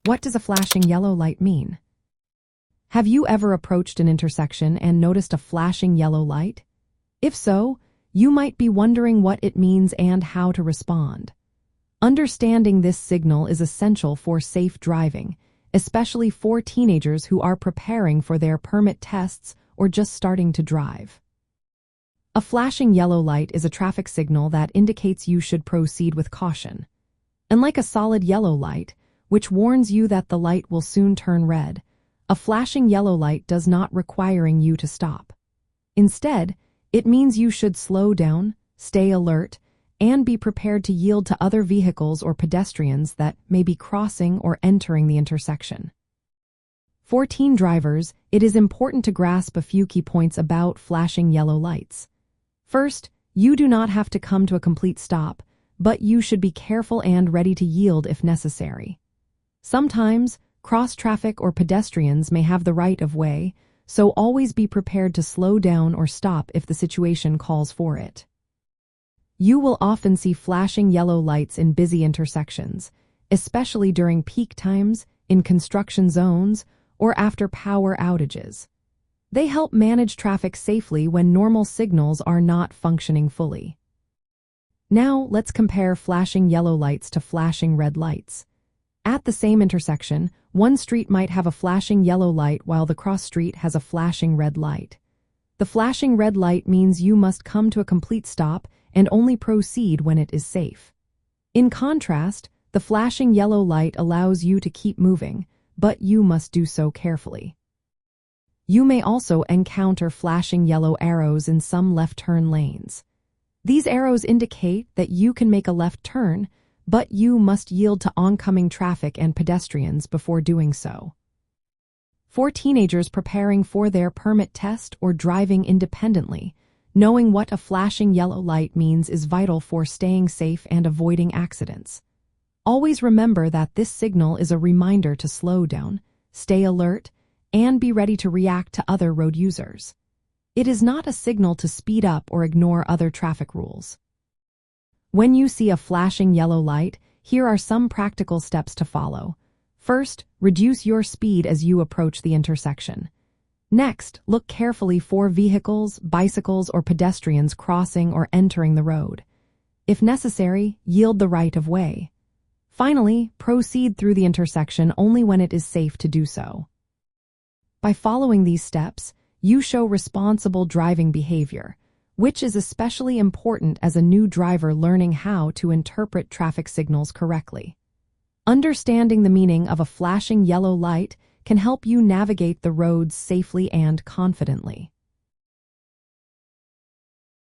What does a flashing yellow light mean? Have you ever approached an intersection and noticed a flashing yellow light? If so, you might be wondering what it means and how to respond. Understanding this signal is essential for safe driving, especially for teenagers who are preparing for their permit tests or just starting to drive. A flashing yellow light is a traffic signal that indicates you should proceed with caution. Unlike a solid yellow light, which warns you that the light will soon turn red, a flashing yellow light does not require you to stop. Instead, it means you should slow down, stay alert, and be prepared to yield to other vehicles or pedestrians that may be crossing or entering the intersection. For teen drivers, it is important to grasp a few key points about flashing yellow lights. First, you do not have to come to a complete stop, but you should be careful and ready to yield if necessary. Sometimes, cross-traffic or pedestrians may have the right of way, so always be prepared to slow down or stop if the situation calls for it. You will often see flashing yellow lights in busy intersections, especially during peak times, in construction zones, or after power outages. They help manage traffic safely when normal signals are not functioning fully. Now, let's compare flashing yellow lights to flashing red lights. At the same intersection, one street might have a flashing yellow light while the cross street has a flashing red light. The flashing red light means you must come to a complete stop and only proceed when it is safe. In contrast, the flashing yellow light allows you to keep moving, but you must do so carefully. You may also encounter flashing yellow arrows in some left turn lanes. These arrows indicate that you can make a left turn, but you must yield to oncoming traffic and pedestrians before doing so. For teenagers preparing for their permit test or driving independently, knowing what a flashing yellow light means is vital for staying safe and avoiding accidents. Always remember that this signal is a reminder to slow down, stay alert, and be ready to react to other road users. It is not a signal to speed up or ignore other traffic rules. When you see a flashing yellow light, here are some practical steps to follow. First, reduce your speed as you approach the intersection. Next, look carefully for vehicles, bicycles, or pedestrians crossing or entering the road. If necessary, yield the right of way. Finally, proceed through the intersection only when it is safe to do so. By following these steps, you show responsible driving behavior, which is especially important as a new driver learning how to interpret traffic signals correctly. Understanding the meaning of a flashing yellow light can help you navigate the roads safely and confidently.